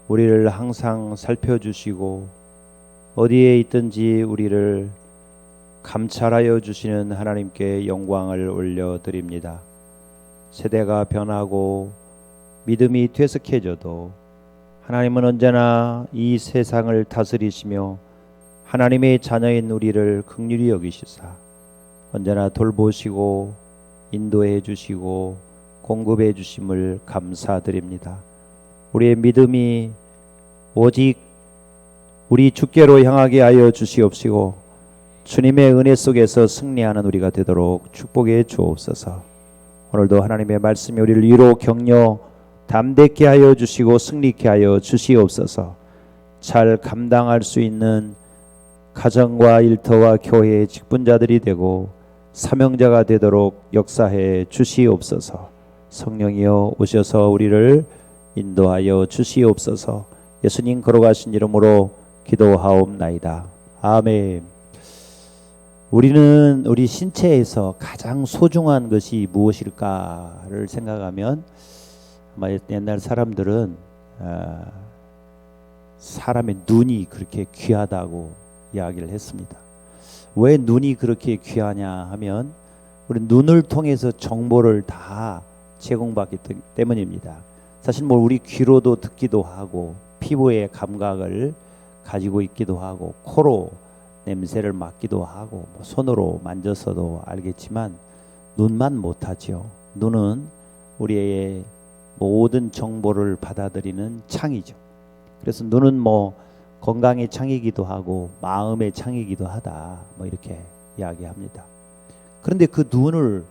우리를 항상 살펴주시고 어디에 있든지 우리를 감찰하여 주시는 하나님께 영광을 올려드립니다. 세대가 변하고 믿음이 퇴색해져도 하나님은 언제나 이 세상을 다스리시며 하나님의 자녀인 우리를 긍휼히 여기시사 언제나 돌보시고 인도해 주시고 공급해 주심을 감사드립니다. 우리의 믿음이 오직 우리 주께로 향하게 하여 주시옵시고 주님의 은혜 속에서 승리하는 우리가 되도록 축복해 주옵소서. 오늘도 하나님의 말씀이 우리를 위로 격려 담대케 하여 주시고 승리케 하여 주시옵소서. 잘 감당할 수 있는 가정과 일터와 교회의 직분자들이 되고 사명자가 되도록 역사해 주시옵소서. 성령이여 오셔서 우리를 인도하여 주시옵소서. 예수님 걸어가신 이름으로 기도하옵나이다. 아멘. 우리는 우리 신체에서 가장 소중한 것이 무엇일까를 생각하면 아마 옛날 사람들은 사람의 눈이 그렇게 귀하다고 이야기를 했습니다. 왜 눈이 그렇게 귀하냐 하면 우리 눈을 통해서 정보를 다 제공받기 때문입니다. 사실 뭐 우리 귀로도 듣기도 하고 피부의 감각을 가지고 있기도 하고 코로 냄새를 맡기도 하고 손으로 만져서도 알겠지만 눈만 못하죠. 눈은 우리의 모든 정보를 받아들이는 창이죠. 그래서 눈은 건강의 창이기도 하고 마음의 창이기도 하다 이렇게 이야기합니다. 그런데 그 눈을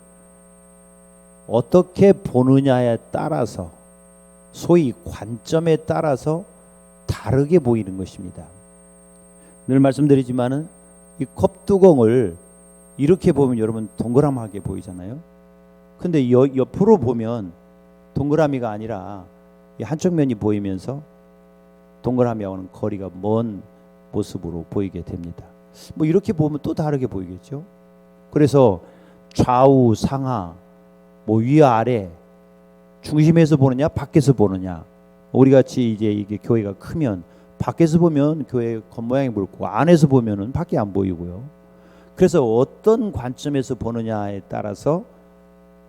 어떻게 보느냐에 따라서 소위 관점에 따라서 다르게 보이는 것입니다. 늘 말씀드리지만은 이 컵뚜껑을 이렇게 보면 여러분 동그라미하게 보이잖아요. 근데 옆으로 보면 동그라미가 아니라 이 한쪽 면이 보이면서 동그라미하고는 거리가 먼 모습으로 보이게 됩니다. 이렇게 보면 또 다르게 보이겠죠. 그래서 좌우 상하 위아래 중심에서 보느냐 밖에서 보느냐. 우리 같이 이제 이게 교회가 크면 밖에서 보면 교회 겉모양이 보이고 안에서 보면은 밖이 안 보이고요. 그래서 어떤 관점에서 보느냐에 따라서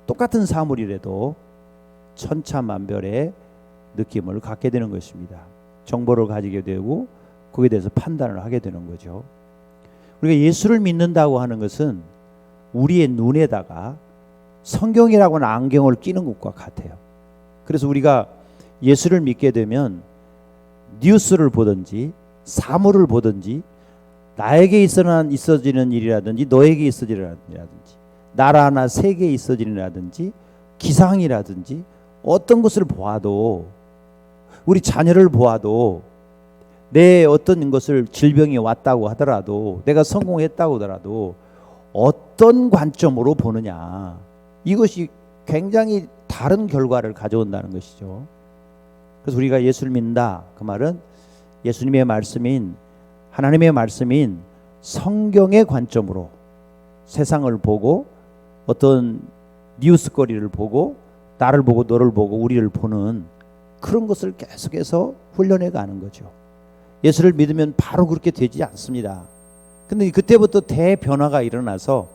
똑같은 사물이라도 천차만별의 느낌을 갖게 되는 것입니다. 정보를 가지게 되고 거기에 대해서 판단을 하게 되는 거죠. 우리가 예수를 믿는다고 하는 것은 우리의 눈에다가 성경이라고 하는 안경을 끼는 것과 같아요. 그래서 우리가 예수를 믿게 되면 뉴스를 보든지 사물을 보든지 나에게 있어지는 일이라든지 너에게 있어지는 일이라든지 나라나 세계에 있어지는 일이라든지 기상이라든지 어떤 것을 보아도 우리 자녀를 보아도 내 어떤 것을 질병이 왔다고 하더라도 내가 성공했다고 하더라도 어떤 관점으로 보느냐 이것이 굉장히 다른 결과를 가져온다는 것이죠. 그래서 우리가 예수를 믿는다 그 말은 예수님의 말씀인 하나님의 말씀인 성경의 관점으로 세상을 보고 어떤 뉴스거리를 보고 나를 보고 너를 보고 우리를 보는 그런 것을 계속해서 훈련해 가는 거죠. 예수를 믿으면 바로 그렇게 되지 않습니다. 근데 그때부터 대변화가 일어나서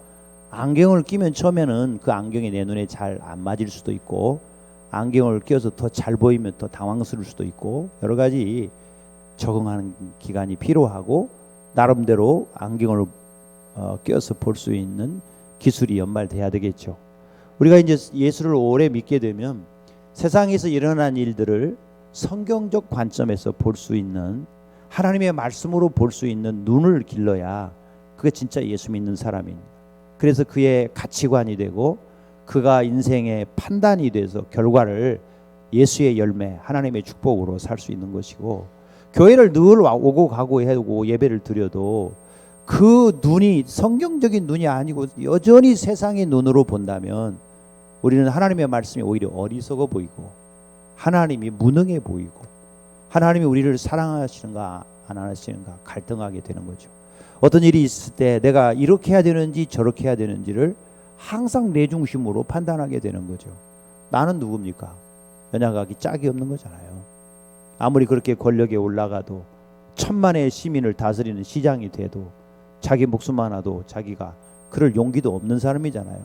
안경을 끼면 처음에는 그 안경이 내 눈에 잘 안 맞을 수도 있고 안경을 껴서 더 잘 보이면 더 당황스러울 수도 있고 여러 가지 적응하는 기간이 필요하고 나름대로 안경을 껴서 볼 수 있는 기술이 연말돼야 되겠죠. 우리가 이제 예수를 오래 믿게 되면 세상에서 일어난 일들을 성경적 관점에서 볼 수 있는 하나님의 말씀으로 볼 수 있는 눈을 길러야 그게 진짜 예수 믿는 사람입니다. 그래서 그의 가치관이 되고 그가 인생의 판단이 돼서 결과를 예수의 열매 하나님의 축복으로 살 수 있는 것이고 교회를 늘 오고 가고 하고 예배를 드려도 그 눈이 성경적인 눈이 아니고 여전히 세상의 눈으로 본다면 우리는 하나님의 말씀이 오히려 어리석어 보이고 하나님이 무능해 보이고 하나님이 우리를 사랑하시는가 안 하시는가 갈등하게 되는 거죠. 어떤 일이 있을 때 내가 이렇게 해야 되는지 저렇게 해야 되는지를 항상 내 중심으로 판단하게 되는 거죠. 나는 누굽니까? 연약하기 짝이 없는 거잖아요. 아무리 그렇게 권력에 올라가도 천만의 시민을 다스리는 시장이 돼도 자기 목숨 하나도 자기가 그럴 용기도 없는 사람이잖아요.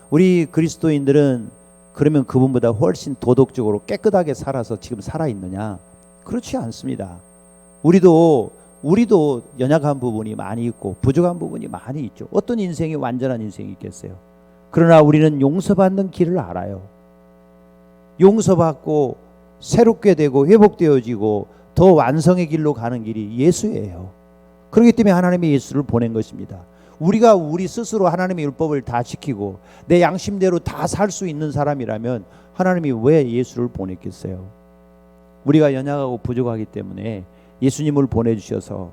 우리 그리스도인들은 그러면 그분보다 훨씬 도덕적으로 깨끗하게 살아서 지금 살아있느냐? 그렇지 않습니다. 우리도 연약한 부분이 많이 있고 부족한 부분이 많이 있죠. 어떤 인생이 완전한 인생이 있겠어요? 그러나 우리는 용서받는 길을 알아요. 용서받고 새롭게 되고 회복되어지고 더 완성의 길로 가는 길이 예수예요. 그렇기 때문에 하나님이 예수를 보낸 것입니다. 우리가 우리 스스로 하나님의 율법을 다 지키고 내 양심대로 다 살 수 있는 사람이라면 하나님이 왜 예수를 보냈겠어요? 우리가 연약하고 부족하기 때문에 예수님을 보내주셔서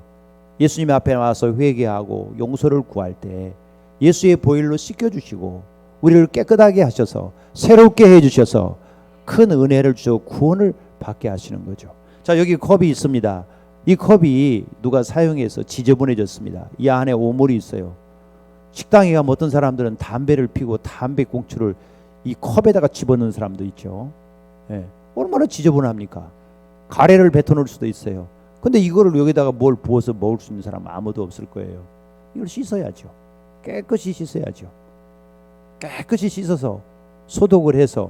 예수님 앞에 와서 회개하고 용서를 구할 때 예수의 보혈로 씻겨주시고 우리를 깨끗하게 하셔서 새롭게 해주셔서 큰 은혜를 주셔 구원을 받게 하시는 거죠. 자, 여기 컵이 있습니다. 이 컵이 누가 사용해서 지저분해졌습니다. 이 안에 오물이 있어요. 식당에 가면 어떤 사람들은 담배를 피고 담배 꽁초를 이 컵에다가 집어넣는 사람도 있죠. 예. 얼마나 지저분합니까? 가래를 뱉어놓을 수도 있어요. 근데 이거를 여기다가 뭘 부어서 먹을 수 있는 사람은 아무도 없을 거예요. 이걸 씻어야죠. 깨끗이 씻어야죠. 깨끗이 씻어서 소독을 해서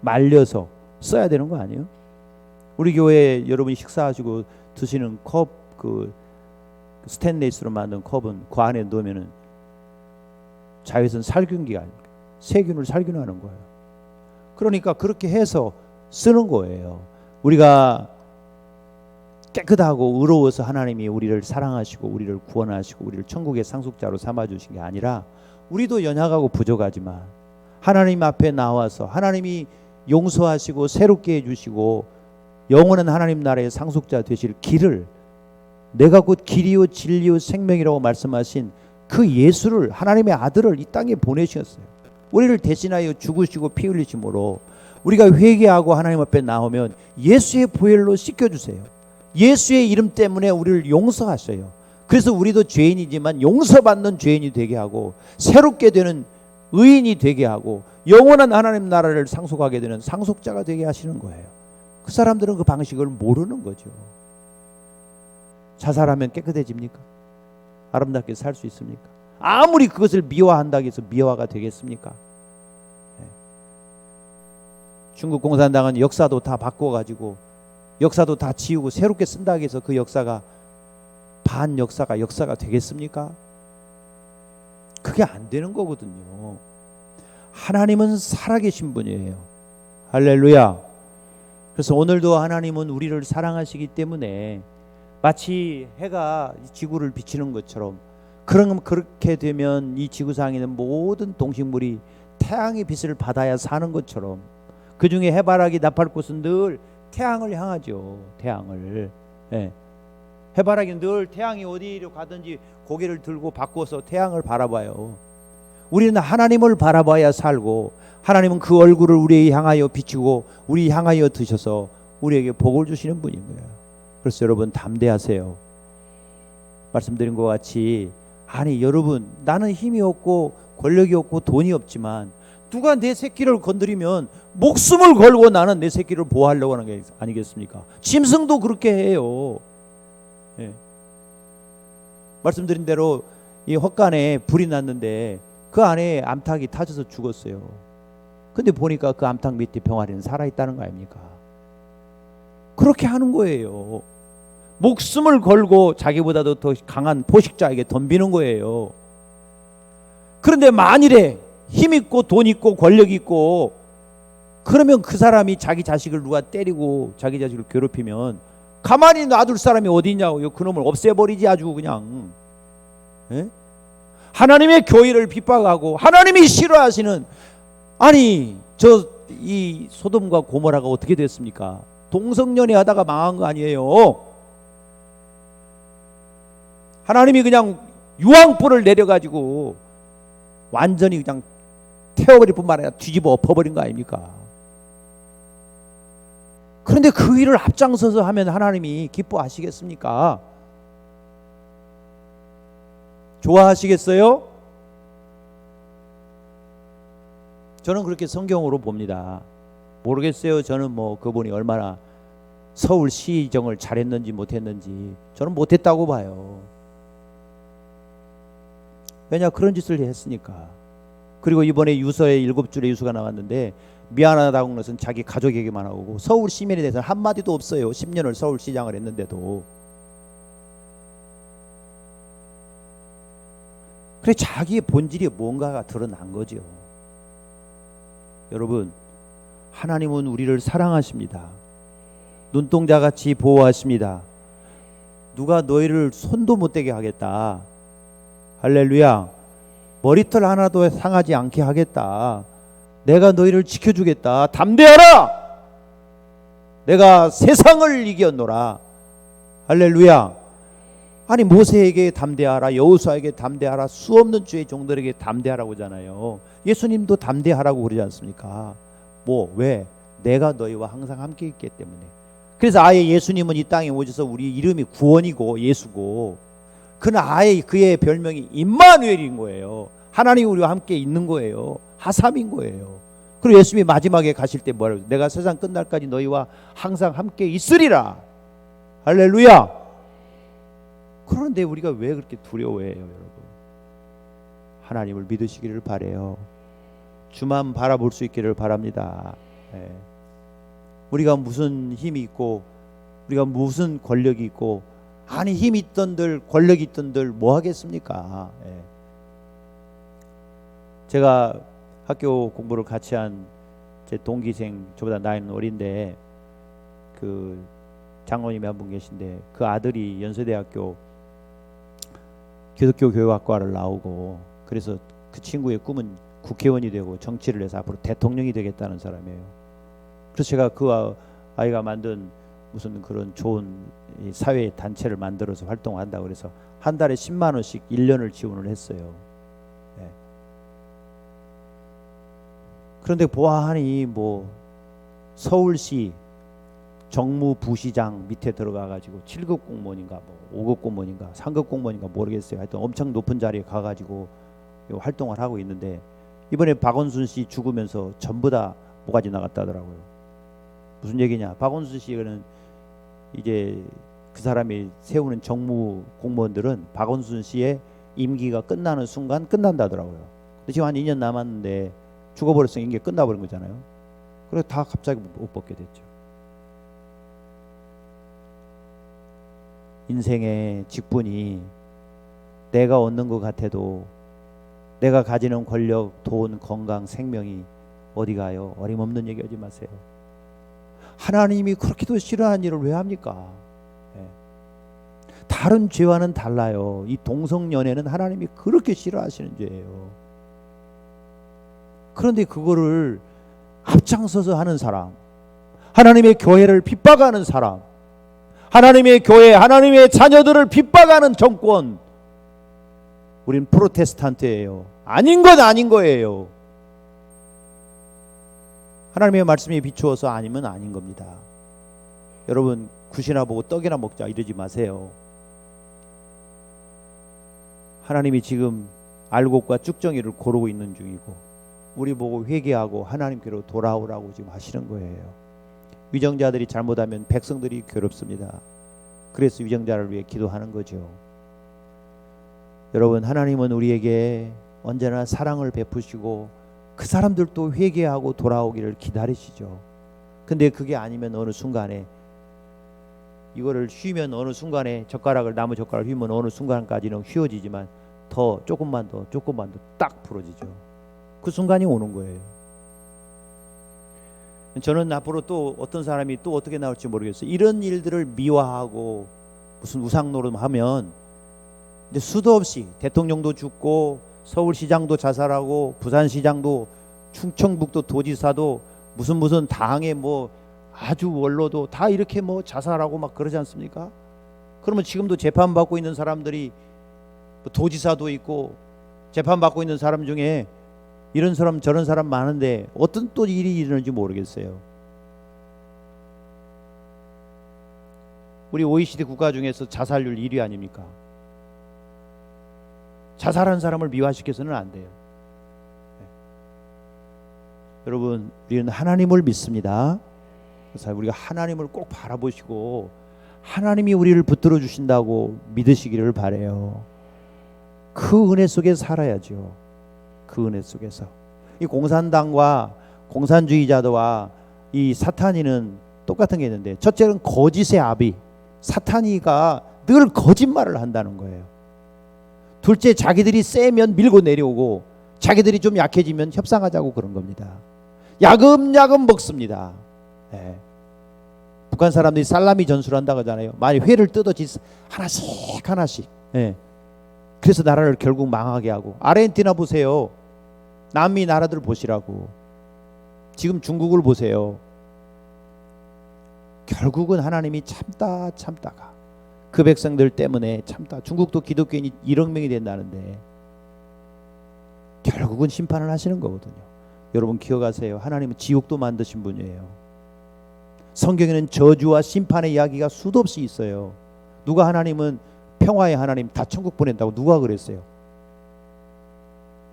말려서 써야 되는 거 아니에요? 우리 교회 여러분이 식사하시고 드시는 컵, 그 스테인리스로 만든 컵은 그 안에 넣으면은 자외선 살균기가 아닙니까? 세균을 살균하는 거예요. 그러니까 그렇게 해서 쓰는 거예요. 우리가 깨끗하고 의로워서 하나님이 우리를 사랑하시고 우리를 구원하시고 우리를 천국의 상속자로 삼아주신 게 아니라 우리도 연약하고 부족하지만 하나님 앞에 나와서 하나님이 용서하시고 새롭게 해주시고 영원한 하나님 나라의 상속자 되실 길을, 내가 곧 길이요 진리요 생명이라고 말씀하신 그 예수를, 하나님의 아들을 이 땅에 보내셨어요. 우리를 대신하여 죽으시고 피 흘리심으로 우리가 회개하고 하나님 앞에 나오면 예수의 보혈로 씻겨주세요. 예수의 이름 때문에 우리를 용서하셔요. 그래서 우리도 죄인이지만 용서받는 죄인이 되게 하고 새롭게 되는 의인이 되게 하고 영원한 하나님 나라를 상속하게 되는 상속자가 되게 하시는 거예요. 그 사람들은 그 방식을 모르는 거죠. 자살하면 깨끗해집니까? 아름답게 살 수 있습니까? 아무리 그것을 미화한다고 해서 미화가 되겠습니까? 중국 공산당은 역사도 다 바꿔가지고 역사도 다 지우고 새롭게 쓴다고 해서 그 역사가 역사가 되겠습니까? 그게 안 되는 거거든요. 하나님은 살아계신 분이에요. 할렐루야. 그래서 오늘도 하나님은 우리를 사랑하시기 때문에 마치 해가 지구를 비치는 것처럼, 그렇게 되면 이 지구상에 있는 모든 동식물이 태양의 빛을 받아야 사는 것처럼, 그 중에 해바라기, 나팔꽃은 늘 태양을 향하죠. 태양을. 예. 해바라기는 늘 태양이 어디로 가든지 고개를 들고 바꿔서 태양을 바라봐요. 우리는 하나님을 바라봐야 살고, 하나님은 그 얼굴을 우리에게 향하여 비추고 우리 향하여 드셔서 우리에게 복을 주시는 분인 거예요. 그래서 여러분 담대하세요. 말씀드린 것 같이, 아니 여러분, 나는 힘이 없고 권력이 없고 돈이 없지만 누가 내 새끼를 건드리면 목숨을 걸고 나는 내 새끼를 보호하려고 하는 게 아니겠습니까? 짐승도 그렇게 해요. 예. 말씀드린 대로 이 헛간에 불이 났는데 그 안에 암탉이 타져서 죽었어요. 근데 보니까 그 암탉 밑에 병아리는 살아있다는 거 아닙니까? 그렇게 하는 거예요. 목숨을 걸고 자기보다도 더 강한 포식자에게 덤비는 거예요. 그런데 만일에 힘 있고 돈 있고 권력 있고 그러면 그 사람이 자기 자식을 누가 때리고 자기 자식을 괴롭히면 가만히 놔둘 사람이 어디 있냐고요. 그놈을 없애버리지 아주 그냥. 예? 하나님의 교회를 핍박하고 하나님이 싫어하시는, 아니 이 소돔과 고모라가 어떻게 됐습니까? 동성연애 하다가 망한 거 아니에요. 하나님이 그냥 유황불을 내려가지고 완전히 그냥 태워버릴 뿐만 아니라 뒤집어 엎어버린 거 아닙니까? 그런데 그 일을 앞장서서 하면 하나님이 기뻐하시겠습니까? 좋아하시겠어요? 저는 그렇게 성경으로 봅니다. 모르겠어요. 저는 뭐 그분이 얼마나 서울시정을 잘했는지 못했는지 저는 못했다고 봐요. 왜냐, 그런 짓을 했으니까. 그리고 이번에 유서에 7줄의 유서가 나왔는데 미안하다고 하는 것은 자기 가족에게만 하고 서울 시민에 대해서는 한마디도 없어요. 10년을 서울시장을 했는데도. 그래, 자기의 본질이 뭔가가 드러난 거죠. 여러분, 하나님은 우리를 사랑하십니다. 눈동자같이 보호하십니다. 누가 너희를 손도 못 대게 하겠다. 할렐루야. 머리털 하나도 상하지 않게 하겠다. 내가 너희를 지켜주겠다. 담대하라. 내가 세상을 이겼노라. 할렐루야. 아니, 모세에게 담대하라, 여호수아에게 담대하라, 수없는 주의 종들에게 담대하라고 하잖아요. 예수님도 담대하라고 그러지 않습니까? 왜? 내가 너희와 항상 함께 있기 때문에. 그래서 아예 예수님은 이 땅에 오셔서 우리 이름이 구원이고 예수고, 그는 아예 그의 별명이 임마누엘인 거예요. 하나님이 우리와 함께 있는 거예요. 하삼인 거예요. 그리고 예수님이 마지막에 가실 때 뭐라고? 내가 세상 끝날까지 너희와 항상 함께 있으리라. 할렐루야. 그런데 우리가 왜 그렇게 두려워해요, 여러분? 하나님을 믿으시기를 바라요. 주만 바라볼 수 있기를 바랍니다. 우리가 무슨 힘이 있고, 우리가 무슨 권력이 있고, 아니 힘이 있던들 권력이 있던들 뭐 하겠습니까? 제가 학교 공부를 같이 한 제 동기생, 저보다 나이는 어린데 그 장로님이 한 분 계신데, 그 아들이 연세대학교 기독교 교육학과를 나오고, 그래서 그 친구의 꿈은 국회의원이 되고 정치를 해서 앞으로 대통령이 되겠다는 사람이에요. 그래서 제가 그 아이가 만든 무슨 그런 좋은 사회 단체를 만들어서 활동한다고 그래서 한 달에 10만 원씩 1년을 지원을 했어요. 그런데 보아하니 서울시 정무부시장 밑에 들어가가지고 7급 공무원인가 5급 공무원인가 3급 공무원인가 모르겠어요. 하여튼 엄청 높은 자리에 가가지고 활동을 하고 있는데, 이번에 박원순 씨 죽으면서 전부 다 모가지 나갔다더라고요. 무슨 얘기냐? 박원순 씨는 이제 그 사람이 세우는 정무 공무원들은 박원순 씨의 임기가 끝나는 순간 끝난다더라고요. 근데 지금 한 2년 남았는데 죽어버렸으니 임기가 끝나버린 거잖아요. 그래서 다 갑자기 못 뽑게 됐죠. 인생의 직분이 내가 얻는 것 같아도 내가 가지는 권력, 돈, 건강, 생명이 어디 가요? 어림없는 얘기 하지 마세요. 하나님이 그렇게도 싫어하는 일을 왜 합니까? 다른 죄와는 달라요. 이 동성연애는 하나님이 그렇게 싫어하시는 죄예요. 그런데 그거를 앞장서서 하는 사람, 하나님의 교회를 핍박하는 사람, 하나님의 교회, 하나님의 자녀들을 핍박하는 정권, 우린 프로테스탄트예요. 아닌 건 아닌 거예요. 하나님의 말씀에 비추어서 아니면 아닌 겁니다. 여러분, 굿이나 보고 떡이나 먹자 이러지 마세요. 하나님이 지금 알곡과 쭉정이를 고르고 있는 중이고, 우리 보고 회개하고 하나님께로 돌아오라고 지금 하시는 거예요. 위정자들이 잘못하면 백성들이 괴롭습니다. 그래서 위정자를 위해 기도하는 거죠. 여러분, 하나님은 우리에게 언제나 사랑을 베푸시고 그 사람들도 회개하고 돌아오기를 기다리시죠. 근데 그게 아니면 어느 순간에 이거를 휘면 어느 순간에 나무 젓가락을 휘면 어느 순간까지는 휘어지지만 더 조금만 더 딱 부러지죠. 그 순간이 오는 거예요. 저는 앞으로 또 어떤 사람이 또 어떻게 나올지 모르겠어요. 이런 일들을 미화하고 무슨 우상노름하면 이제 수도 없이 대통령도 죽고 서울시장도 자살하고 부산시장도 충청북도 도지사도 무슨 당의 아주 원로도 다 이렇게 자살하고 막 그러지 않습니까? 그러면 지금도 재판받고 있는 사람들이 도지사도 있고 재판받고 있는 사람 중에 이런 사람 저런 사람 많은데 어떤 또 일이 일어나는지 모르겠어요. 우리 OECD 국가 중에서 자살률 1위 아닙니까? 자살한 사람을 미화시켜서는 안 돼요. 여러분, 우리는 하나님을 믿습니다. 그래서 우리가 하나님을 꼭 바라보시고 하나님이 우리를 붙들어 주신다고 믿으시기를 바라요. 그 은혜 속에 살아야죠. 그 은혜 속에서. 이 공산당과 공산주의자들과 이 사탄이는 똑같은 게 있는데, 첫째는 거짓의 아비, 사탄이가 늘 거짓말을 한다는 거예요. 둘째, 자기들이 세면 밀고 내려오고 자기들이 좀 약해지면 협상하자고 그런 겁니다. 야금야금 먹습니다. 네. 북한 사람들이 살라미 전술을 한다고 하잖아요. 많이 회를 뜯어지 하나씩 하나씩. 네. 그래서 나라를 결국 망하게 하고. 아르헨티나 보세요. 남미 나라들 보시라고. 지금 중국을 보세요. 결국은 하나님이 참다가 그 백성들 때문에 참다. 중국도 기독교인이 1억 명이 된다는데 결국은 심판을 하시는 거거든요. 여러분 기억하세요. 하나님은 지옥도 만드신 분이에요. 성경에는 저주와 심판의 이야기가 수도 없이 있어요. 누가 하나님은 평화의 하나님 다 천국 보낸다고 누가 그랬어요?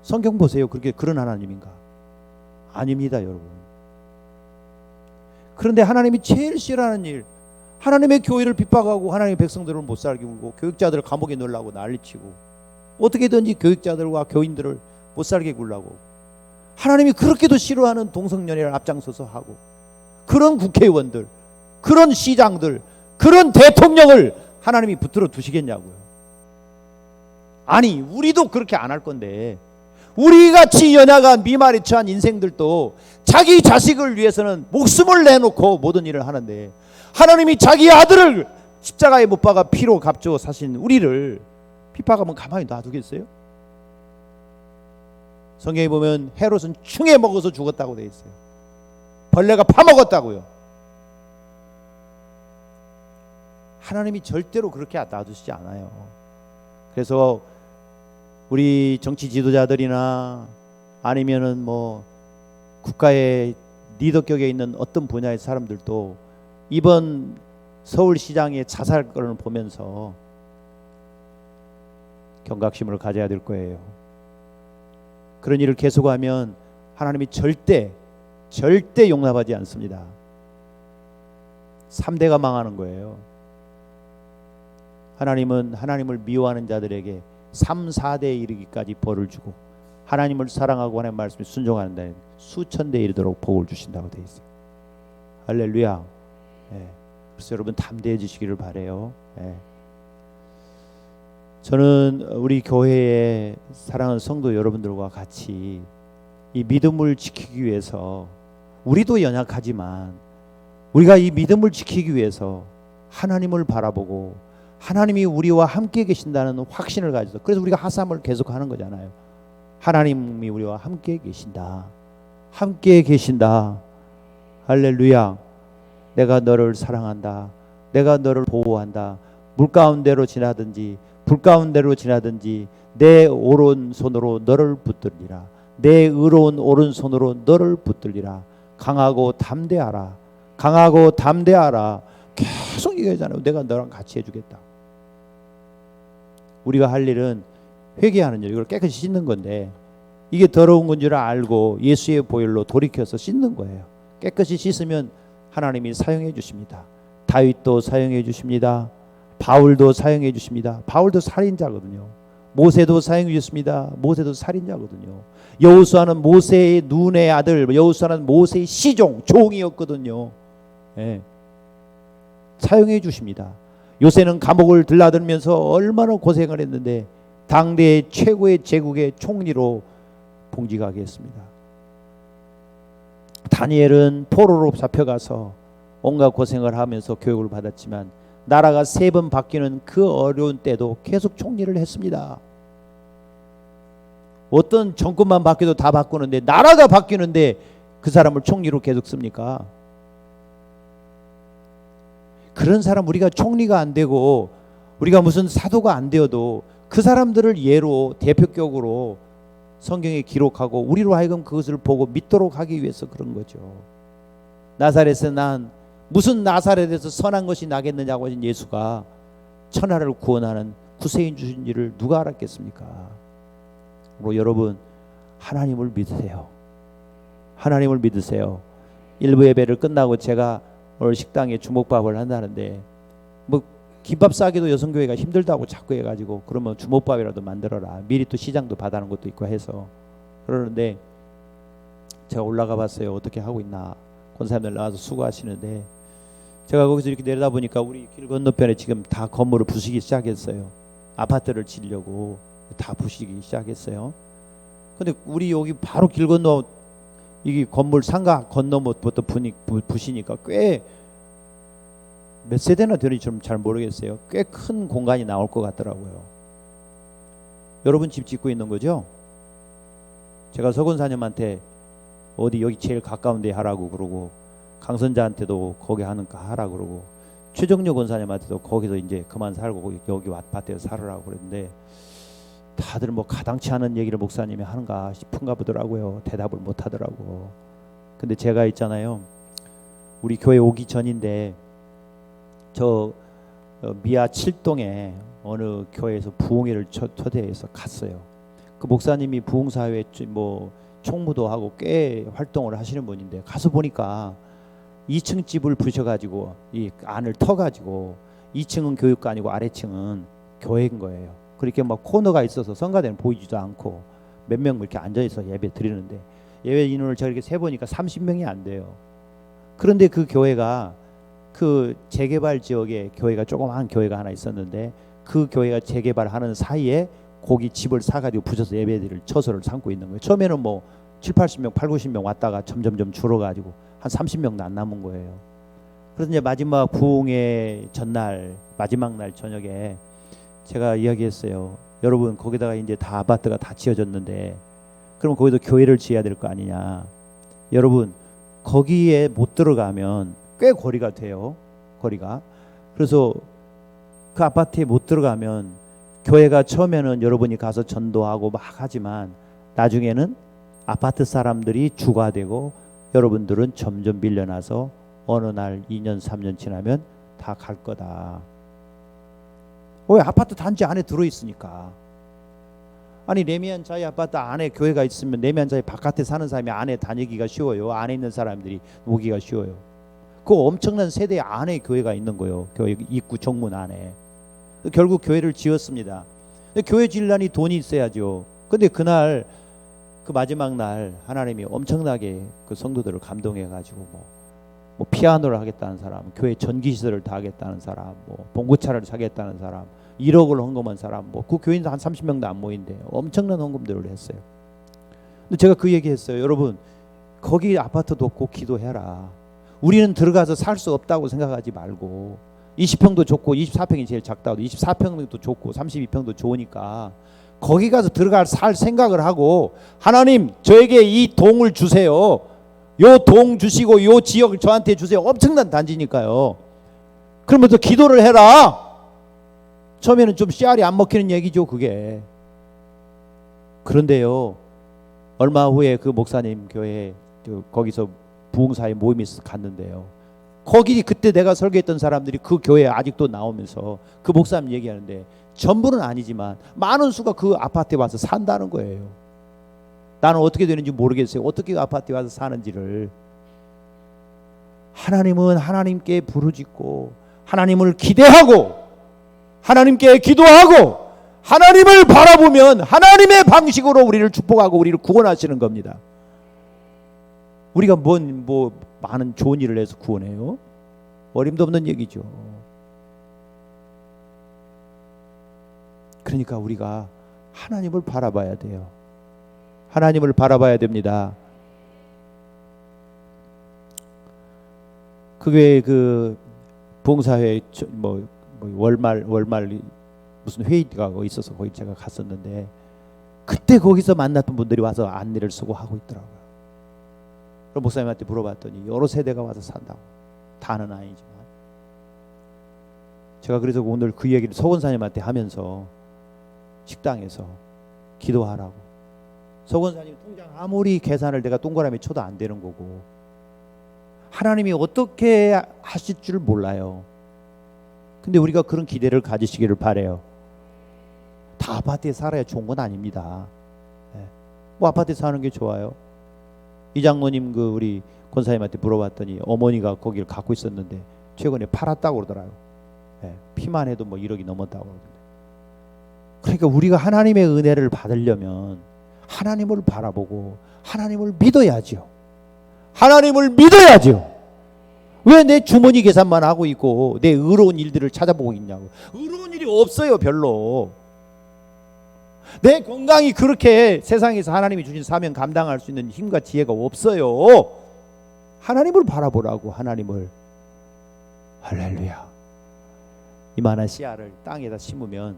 성경 보세요. 그렇게 그런 하나님인가? 아닙니다, 여러분. 그런데 하나님이 제일 싫어하는 일, 하나님의 교회를 핍박하고 하나님의 백성들을 못 살게 굴고 교육자들을 감옥에 넣으려고 난리치고 어떻게든지 교육자들과 교인들을 못 살게 굴라고 하나님이 그렇게도 싫어하는 동성연애를 앞장서서 하고 그런 국회의원들, 그런 시장들, 그런 대통령을 하나님이 붙들어 두시겠냐고요. 아니 우리도 그렇게 안 할 건데 우리같이 연약한 미말에 처한 인생들도 자기 자식을 위해서는 목숨을 내놓고 모든 일을 하는데 하나님이 자기 아들을 십자가에 못 박아 피로 값줘 사신 우리를 핍박하면 가만히 놔두겠어요? 성경에 보면 헤롯은 충에 먹어서 죽었다고 되어 있어요. 벌레가 파먹었다고요. 하나님이 절대로 그렇게 놔두시지 않아요. 그래서 우리 정치 지도자들이나 아니면은 뭐 국가의 리더격에 있는 어떤 분야의 사람들도 이번 서울시장의 자살건을 보면서 경각심을 가져야 될 거예요. 그런 일을 계속하면 하나님이 절대 용납하지 않습니다. 3대가 망하는 거예요. 하나님은 하나님을 미워하는 자들에게 3, 4대에 이르기까지 벌을 주고 하나님을 사랑하고 하나님의 말씀에 순종하는 자에게 수천 대에 이르도록 복을 주신다고 되어 있어요. 할렐루야. 예. 그래서 여러분 담대해지시기를 바라요. 예. 저는 우리 교회의 사랑하는 성도 여러분들과 같이 이 믿음을 지키기 위해서 우리도 연약하지만 우리가 이 믿음을 지키기 위해서 하나님을 바라보고 하나님이 우리와 함께 계신다는 확신을 가져서 그래서 우리가 하삼을 계속하는 거잖아요. 하나님이 우리와 함께 계신다. 함께 계신다. 할렐루야. 내가 너를 사랑한다. 내가 너를 보호한다. 물 가운데로 지나든지 불 가운데로 지나든지 내 오른손으로 너를 붙들리라. 내 의로운 오른손으로 너를 붙들리라. 강하고 담대하라. 강하고 담대하라. 계속 얘기하잖아요. 내가 너랑 같이 해주겠다. 우리가 할 일은 회개하는 일, 이걸 깨끗이 씻는 건데 이게 더러운 건 줄 알고 예수의 보혈로 돌이켜서 씻는 거예요. 깨끗이 씻으면 하나님이 사용해 주십니다. 다윗도 사용해 주십니다. 바울도 사용해 주십니다. 바울도 살인자거든요. 모세도 사용해 주십니다. 모세도 살인자거든요. 여호수아는 모세의 눈의 아들, 여호수아는 모세의 시종, 종이었거든요. 예. 사용해 주십니다. 요새는 감옥을 들락들면서 얼마나 고생을 했는데 당대 최고의 제국의 총리로 봉직하게 했습니다. 다니엘은 포로로 잡혀가서 온갖 고생을 하면서 교육을 받았지만 나라가 3번 바뀌는 그 어려운 때도 계속 총리를 했습니다. 어떤 정권만 바뀌어도 다 바꾸는데 나라가 바뀌는데 그 사람을 총리로 계속 씁니까? 그런 사람 우리가 총리가 안 되고 우리가 무슨 사도가 안 되어도 그 사람들을 예로 대표격으로 성경에 기록하고 우리로 하여금 그것을 보고 믿도록 하기 위해서 그런 거죠. 나사렛에 난 무슨 나사렛에서 선한 것이 나겠느냐고 하신 예수가 천하를 구원하는 구세인 주신 일을 누가 알았겠습니까? 여러분 하나님을 믿으세요. 하나님을 믿으세요. 일부 예배를 끝나고 제가 오늘 식당에 주먹밥을 한다는데 뭐 김밥 싸기도 여성교회가 힘들다고 자꾸 해가지고 그러면 주먹밥이라도 만들어라. 미리 또 시장도 받아놓은 것도 있고 해서 그러는데 제가 올라가 봤어요. 어떻게 하고 있나. 권사님들 나와서 수고하시는데 제가 거기서 이렇게 내려다보니까 우리 길 건너편에 지금 다 건물을 부수기 시작했어요. 아파트를 지려고 다 부수기 시작했어요. 근데 우리 여기 바로 길 건너 이게 건물 상가 건너부터 부시니까 꽤 몇 세대나 되는지 좀 잘 모르겠어요. 꽤 큰 공간이 나올 것 같더라고요. 여러분 집 짓고 있는 거죠? 제가 서건사님한테 어디 여기 제일 가까운 데 하라고 그러고 강선자한테도 거기 하는가 하라고 그러고 최정료 권사님한테도 거기서 이제 그만 살고 여기 아파트에서 살으라고 그랬는데 다들 뭐 가당치 않은 얘기를 목사님이 하는가 싶은가 보더라고요. 대답을 못 하더라고. 근데 제가 있잖아요. 우리 교회 오기 전인데 저 미아 7동에 어느 교회에서 부흥회를 초대해서 갔어요. 그 목사님이 부흥사회 뭐 총무도 하고 꽤 활동을 하시는 분인데 가서 보니까 2층 집을 부셔가지고 이 안을 터가지고 2층은 교육관이고 아래층은 교회인 거예요. 그렇게 막 코너가 있어서 성가대는 보이지도 않고 몇 명 이렇게 앉아있어 예배 드리는데 예배 인원을 제가 이렇게 세보니까 30명이 안 돼요. 그런데 그 교회가 그 재개발 지역에 교회가 조그마한 교회가 하나 있었는데 그 교회가 재개발하는 사이에 거기 집을 사가지고 부셔서 예배드릴 처소를 삼고 있는 거예요. 처음에는 뭐 7, 80명, 8, 90명 왔다가 점점점 줄어가지고 한 30명도 안 남은 거예요. 그래서 이제 마지막 부흥의 전날 마지막 날 저녁에 제가 이야기했어요. 여러분 거기다가 이제 다 아파트가 다 지어졌는데 그럼 거기도 교회를 지어야 될 거 아니냐. 여러분 거기에 못 들어가면 꽤 거리가 돼요. 거리가. 그래서 그 아파트에 못 들어가면 교회가 처음에는 여러분이 가서 전도하고 막 하지만 나중에는 아파트 사람들이 주가 되고 여러분들은 점점 밀려나서 어느 날 2년 3년 지나면 다 갈 거다. 왜? 아파트 단지 안에 들어있으니까. 아니 레미안 자이 아파트 안에 교회가 있으면 레미안 자이 바깥에 사는 사람이 안에 다니기가 쉬워요. 안에 있는 사람들이 오기가 쉬워요. 그 엄청난 세대 안에 교회가 있는 거예요. 교회 입구 정문 안에. 결국 교회를 지었습니다. 교회 지으려니 돈이 있어야죠. 근데 그날 그 마지막 날 하나님이 엄청나게 그 성도들을 감동해가지고 뭐 피아노를 하겠다는 사람, 교회 전기시설을 다 하겠다는 사람, 뭐 봉고차를 사겠다는 사람, 1억을 헌금한 사람, 뭐 그 교인도 한 30명도 안 모인데 엄청난 헌금들을 했어요. 근데 제가 그 얘기했어요. 여러분 거기 아파트도 없고 기도해라. 우리는 들어가서 살 수 없다고 생각하지 말고 20평도 좋고 24평이 제일 작다고 24평도 좋고 32평도 좋으니까 거기 가서 들어갈 살 생각을 하고 하나님 저에게 이 동을 주세요. 요 동 주시고 요 지역을 저한테 주세요. 엄청난 단지니까요. 그러면서 기도를 해라. 처음에는 좀 씨알이 안 먹히는 얘기죠 그게. 그런데요 얼마 후에 그 목사님 교회에 거기서 부흥사의 모임이 있어서 갔는데요. 거기 그때 내가 설교했던 사람들이 그 교회에 아직도 나오면서 그 목사님 얘기하는데 전부는 아니지만 많은 수가 그 아파트에 와서 산다는 거예요. 나는 어떻게 되는지 모르겠어요. 어떻게 그 아파트에 와서 사는지를. 하나님은 하나님께 부르짖고 하나님을 기대하고 하나님께 기도하고 하나님을 바라보면 하나님의 방식으로 우리를 축복하고 우리를 구원하시는 겁니다. 우리가 뭐 많은 좋은 일을 해서 구원해요? 어림도 없는 얘기죠. 그러니까 우리가 하나님을 바라봐야 돼요. 하나님을 바라봐야 됩니다. 그게 그 봉사회 뭐 월말 무슨 회의가 있어서 거기 제가 갔었는데 그때 거기서 만났던 분들이 와서 안내를 쓰고 하고 있더라고요. 그럼 목사님한테 물어봤더니 여러 세대가 와서 산다고. 다는 아니지만 제가 그래서 오늘 그 얘기를 서건사님한테 하면서 식당에서 기도하라고. 서건사님 통장 아무리 계산을 내가 동그라미 쳐도 안 되는 거고 하나님이 어떻게 하실 줄 몰라요. 근데 우리가 그런 기대를 가지시기를 바래요. 다 아파트에 살아야 좋은 건 아닙니다. 뭐 아파트에 사는 게 좋아요. 이 장로님 그 우리 권사님한테 물어봤더니 어머니가 거기를 갖고 있었는데 최근에 팔았다고 그러더라고요. 피만 해도 뭐 1억이 넘었다고 그러던데. 그러니까 우리가 하나님의 은혜를 받으려면 하나님을 바라보고 하나님을 믿어야죠. 하나님을 믿어야죠. 왜 내 주머니 계산만 하고 있고 내 의로운 일들을 찾아보고 있냐고. 의로운 일이 없어요, 별로. 내 건강이 그렇게 세상에서 하나님이 주신 사명 감당할 수 있는 힘과 지혜가 없어요. 하나님을 바라보라고. 하나님을. 할렐루야. 이만한 씨알을 땅에다 심으면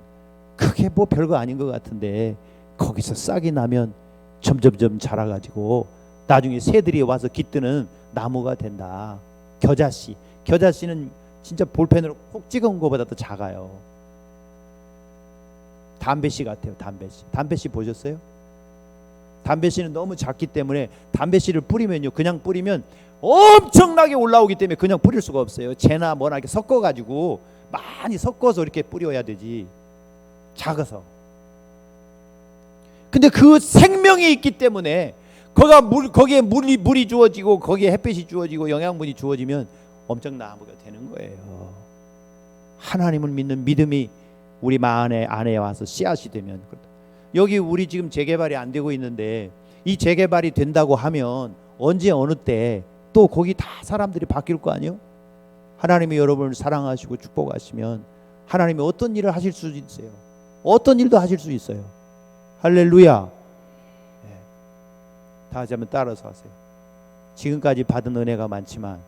그게 뭐 별거 아닌 것 같은데 거기서 싹이 나면 점점점 자라가지고 나중에 새들이 와서 깃드는 나무가 된다. 겨자씨는 진짜 볼펜으로 콕 찍은 것보다 더 작아요. 담배씨 같아요. 담배씨 보셨어요? 담배씨는 너무 작기 때문에 담배씨를 뿌리면요, 그냥 뿌리면 엄청나게 올라오기 때문에 그냥 뿌릴 수가 없어요. 재나 뭐나 이렇게 섞어가지고 많이 섞어서 이렇게 뿌려야 되지. 작아서. 근데 그 생명이 있기 때문에 거기에 물이 주어지고 거기에 햇빛이 주어지고 영양분이 주어지면 엄청난 나무가 되는 거예요. 하나님을 믿는 믿음이 우리 안에 와서 씨앗이 되면. 여기 우리 지금 재개발이 안 되고 있는데 이 재개발이 된다고 하면 언제 어느 때 또 거기 다 사람들이 바뀔 거 아니에요? 하나님이 여러분을 사랑하시고 축복하시면 하나님이 어떤 일을 하실 수 있어요. 어떤 일도 하실 수 있어요. 할렐루야. 다 같이 한번 따라서 하세요. 지금까지 받은 은혜가 많지만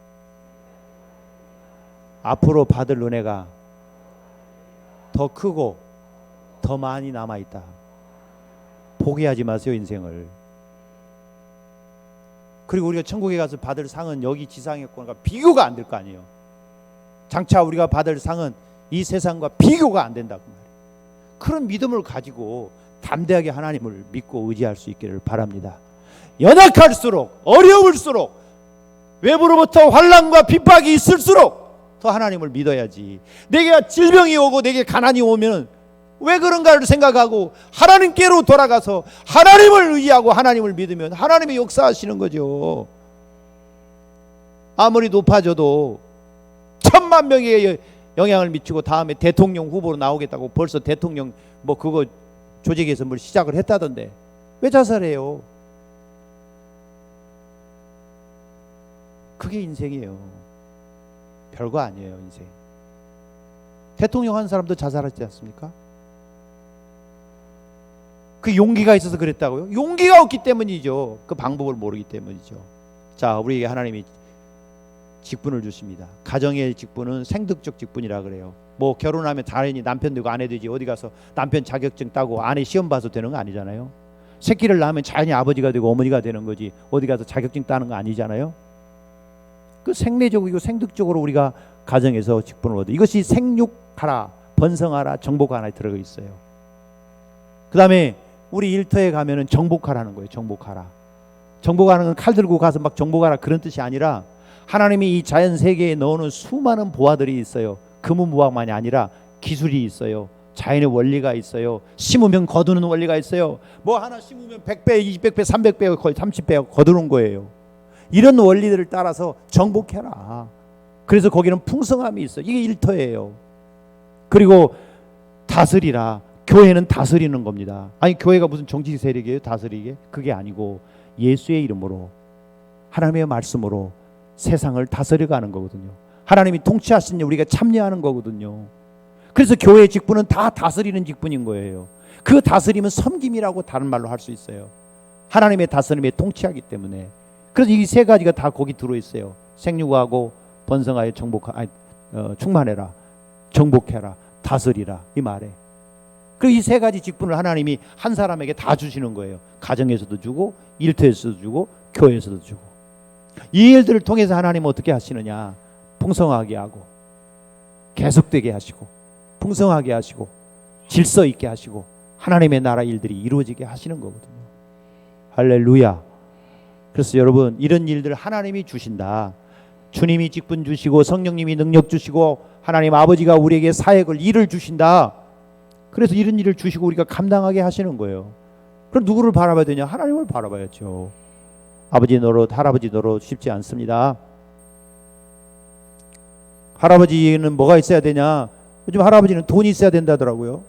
앞으로 받을 은혜가 더 크고 더 많이 남아있다. 포기하지 마세요, 인생을. 그리고 우리가 천국에 가서 받을 상은 여기 지상의 것과 비교가 안 될 거 아니에요. 장차 우리가 받을 상은 이 세상과 비교가 안 된다고 말이에요. 그런 믿음을 가지고 담대하게 하나님을 믿고 의지할 수 있기를 바랍니다. 연약할수록, 어려울수록, 외부로부터 환난과 핍박이 있을수록 더 하나님을 믿어야지. 내게 질병이 오고 내게 가난이 오면 왜 그런가를 생각하고 하나님께로 돌아가서 하나님을 의지하고 하나님을 믿으면 하나님이 역사하시는 거죠. 아무리 높아져도 1000만 명에게 영향을 미치고 다음에 대통령 후보로 나오겠다고 벌써 대통령 뭐 그거 조직에서 뭘 시작을 했다던데 왜 자살해요? 그게 인생이에요. 별거 아니에요, 인생. 대통령 한 사람도 자살하지 않습니까? 그 용기가 있어서 그랬다고요? 용기가 없기 때문이죠. 그 방법을 모르기 때문이죠. 자, 우리에게 하나님이 직분을 주십니다. 가정의 직분은 생득적 직분이라 그래요. 뭐 결혼하면 당연히 남편 되고 아내 되지 어디 가서 남편 자격증 따고 아내 시험 봐서 되는 거 아니잖아요. 새끼를 낳으면 자연히 아버지가 되고 어머니가 되는 거지 어디 가서 자격증 따는 거 아니잖아요. 그 생리적이고 생득적으로 우리가 가정에서 직분을 얻어. 이것이 생육하라, 번성하라, 정복하라에 들어가 있어요. 그 다음에 우리 일터에 가면은 정복하라는 거예요. 정복하라. 정복하는 건 칼 들고 가서 막 정복하라 그런 뜻이 아니라 하나님이 이 자연 세계에 넣어놓은 수많은 보화들이 있어요. 금은보화만이 아니라 기술이 있어요. 자연의 원리가 있어요. 심으면 거두는 원리가 있어요. 뭐 하나 심으면 100배, 200배, 300배, 거의 30배 거두는 거예요. 이런 원리들을 따라서 정복해라. 그래서 거기는 풍성함이 있어요. 이게 일터예요. 그리고 다스리라. 교회는 다스리는 겁니다. 아니 교회가 무슨 정치 세력이에요? 다스리게? 그게 아니고 예수의 이름으로 하나님의 말씀으로 세상을 다스려가는 거거든요. 하나님이 통치하신 일 우리가 참여하는 거거든요. 그래서 교회의 직분은 다 다스리는 직분인 거예요. 그 다스림은 섬김이라고 다른 말로 할 수 있어요. 하나님의 다스림에 통치하기 때문에. 그래서 이 세 가지가 다 거기 들어있어요. 생육하고 번성하여 충만해라, 정복해라, 다스리라 이 말에. 그리고 이 세 가지 직분을 하나님이 한 사람에게 다 주시는 거예요. 가정에서도 주고 일터에서도 주고 교회에서도 주고. 이 일들을 통해서 하나님은 어떻게 하시느냐, 풍성하게 하고 계속되게 하시고 풍성하게 하시고 질서 있게 하시고 하나님의 나라 일들이 이루어지게 하시는 거거든요. 할렐루야. 그래서 여러분 이런 일들을 하나님이 주신다. 주님이 직분 주시고 성령님이 능력 주시고 하나님 아버지가 우리에게 사역을 일을 주신다. 그래서 이런 일을 주시고 우리가 감당하게 하시는 거예요. 그럼 누구를 바라봐야 되냐? 하나님을 바라봐야죠. 아버지 노릇, 할아버지 노릇 쉽지 않습니다. 할아버지는 뭐가 있어야 되냐? 요즘 할아버지는 돈이 있어야 된다더라고요.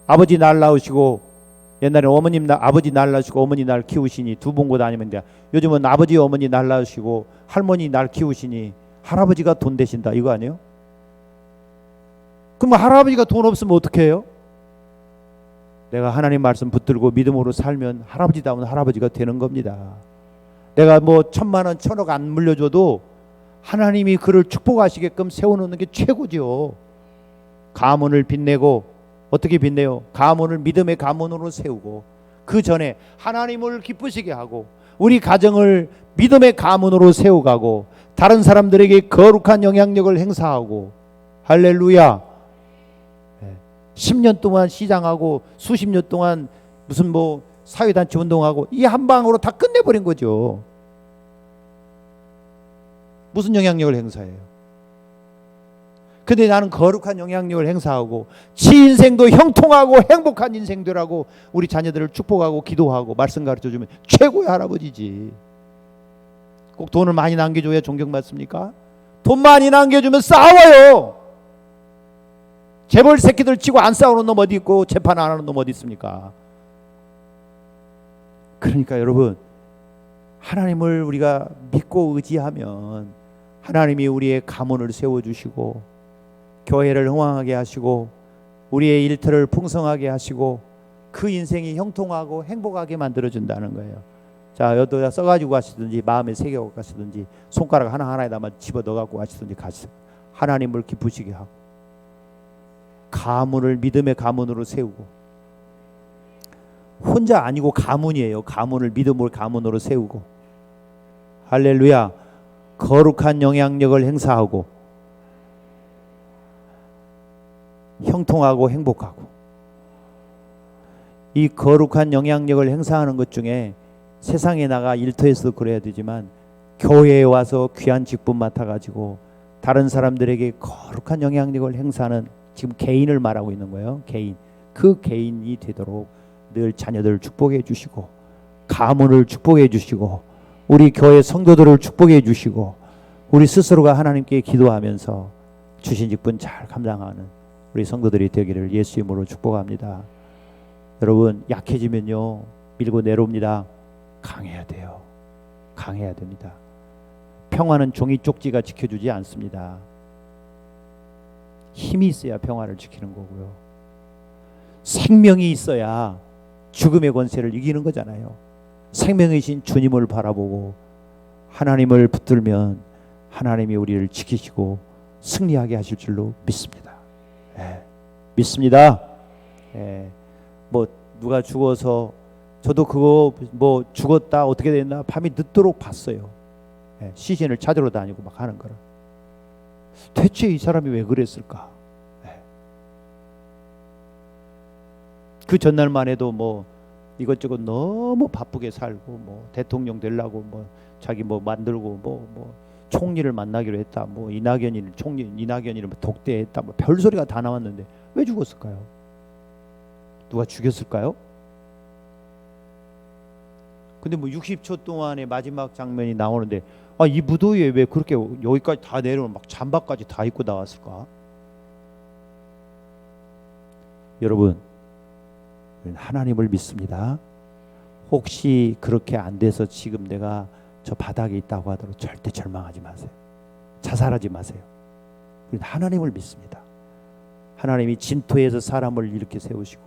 아버지 날 낳으시고, 옛날에 아버지 날 낳으시고 어머니 날 키우시니 두 분 고 다니면 돼. 요즘은 아버지 어머니 날 낳으시고 할머니 날 키우시니 할아버지가 돈 되신다, 이거 아니에요? 그럼 할아버지가 돈 없으면 어떻게 해요? 내가 하나님 말씀 붙들고 믿음으로 살면 할아버지다운 할아버지가 되는 겁니다. 내가 뭐 1,000만 원, 1,000억 안 물려줘도 하나님이 그를 축복하시게끔 세워놓는 게 최고죠. 가문을 빛내고, 어떻게 빛내요? 가문을 믿음의 가문으로 세우고, 그 전에 하나님을 기쁘시게 하고, 우리 가정을 믿음의 가문으로 세워가고, 다른 사람들에게 거룩한 영향력을 행사하고. 할렐루야. 10년 동안 시장하고 수십 년 동안 무슨 뭐 사회단체 운동하고 이 한 방으로 다 끝내버린 거죠. 무슨 영향력을 행사해요? 근데 나는 거룩한 영향력을 행사하고 지 인생도 형통하고 행복한 인생 되라고 우리 자녀들을 축복하고 기도하고 말씀 가르쳐주면 최고의 할아버지지. 꼭 돈을 많이 남겨줘야 존경받습니까? 돈 많이 남겨주면 싸워요. 재벌 새끼들 치고 안 싸우는 놈 어디 있고 재판 안 하는 놈 어디 있습니까? 그러니까 여러분, 하나님을 우리가 믿고 의지하면 하나님이 우리의 가문을 세워주시고 교회를 흥왕하게 하시고 우리의 일터를 풍성하게 하시고 그 인생이 형통하고 행복하게 만들어준다는 거예요. 자, 여기다 써가지고 가시든지 마음에 새겨갖고 가시든지 손가락 하나하나에다만 집어넣어갖고 가시든지 가시든지 하나님을 기쁘시게 하고 가문을 믿음의 가문으로 세우고, 혼자 아니고 가문이에요. 가문을 믿음의 가문으로 세우고, 할렐루야. 거룩한 영향력을 행사하고 형통하고 행복하고. 이 거룩한 영향력을 행사하는 것 중에 세상에 나가 일터에서도 그래야 되지만 교회에 와서 귀한 직분 맡아가지고 다른 사람들에게 거룩한 영향력을 행사하는, 지금 개인을 말하고 있는 거예요. 개인. 그 개인이 되도록 늘 자녀들을 축복해 주시고 가문을 축복해 주시고 우리 교회 성도들을 축복해 주시고 우리 스스로가 하나님께 기도하면서 주신 직분 잘 감당하는 우리 성도들이 되기를 예수 이름으로 축복합니다. 여러분, 약해지면요 밀고 내려옵니다. 강해야 돼요. 강해야 됩니다. 평화는 종이 쪽지가 지켜주지 않습니다. 힘이 있어야 평화를 지키는 거고요. 생명이 있어야 죽음의 권세를 이기는 거잖아요. 생명이신 주님을 바라보고 하나님을 붙들면 하나님이 우리를 지키시고 승리하게 하실 줄로 믿습니다. 믿습니다. 뭐 누가 죽어서 저도 그거 뭐 죽었다 어떻게 됐나 밤이 늦도록 봤어요. 시신을 찾으러 다니고 막 하는 거를. 대체 이 사람이 왜 그랬을까? 그 전날만 해도 뭐 이것저것 너무 바쁘게 살고 뭐 대통령 되려고 뭐 자기 뭐 만들고 뭐 총리를 만나기로 했다. 뭐 이낙연이를 뭐 독대했다. 뭐 별소리가 다 나왔는데 왜 죽었을까요? 누가 죽였을까요? 근데 뭐 60초 동안의 마지막 장면이 나오는데 이 무더위에 왜 그렇게 여기까지 다 내려오면 막 잠바까지 다 입고 나왔을까? 여러분, 하나님을 믿습니다. 혹시 그렇게 안 돼서 지금 내가 저 바닥에 있다고 하더라도 절대 절망하지 마세요. 자살하지 마세요. 우리는 하나님을 믿습니다. 하나님이 진토에서 사람을 이렇게 세우시고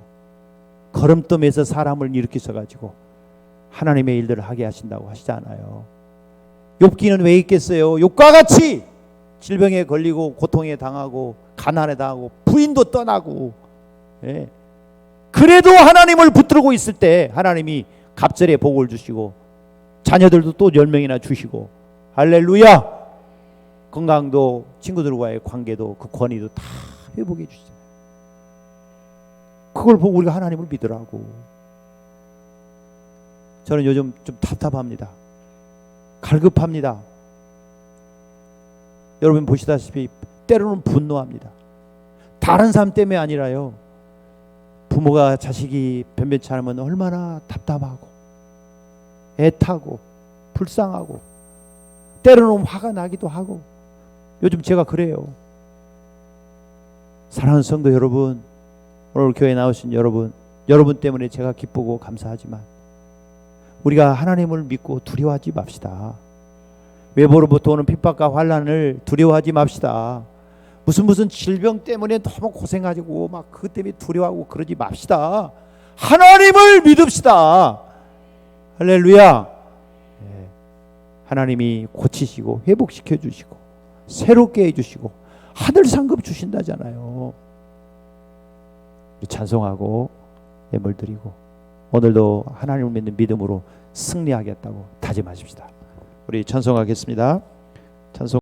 거름tom에서 사람을 일으키셔가지고 하나님의 일들을 하게 하신다고 하시잖아요. 욥기는 왜 있겠어요? 욥과 같이 질병에 걸리고 고통에 당하고 가난에 당하고 부인도 떠나고 그래도 하나님을 붙들고 있을 때 하나님이 갑절에 복을 주시고 자녀들도 또 10명이나 주시고 할렐루야. 건강도 친구들과의 관계도 그 권위도 다 회복해 주시잖아요. 그걸 보고 우리가 하나님을 믿으라고. 저는 요즘 좀 답답합니다. 갈급합니다. 여러분 보시다시피 때로는 분노합니다. 다른 사람 때문에 아니라요. 부모가 자식이 변변치 않으면 얼마나 답답하고 애타고 불쌍하고 때로는 화가 나기도 하고. 요즘 제가 그래요. 사랑하는 성도 여러분, 오늘 교회 나오신 여러분 때문에 제가 기쁘고 감사하지만 우리가 하나님을 믿고 두려워하지 맙시다. 외부로부터 오는 핍박과 환난을 두려워하지 맙시다. 무슨 질병 때문에 너무 고생하고 막 그것 때문에 두려워하고 그러지 맙시다. 하나님을 믿읍시다. 할렐루야. 하나님이 고치시고 회복시켜 주시고 새롭게 해주시고 하늘 상급 주신다잖아요. 찬송하고 예물 드리고 오늘도 하나님을 믿는 믿음으로 승리하겠다고 다짐하십시다. 우리 찬송하겠습니다. 찬송.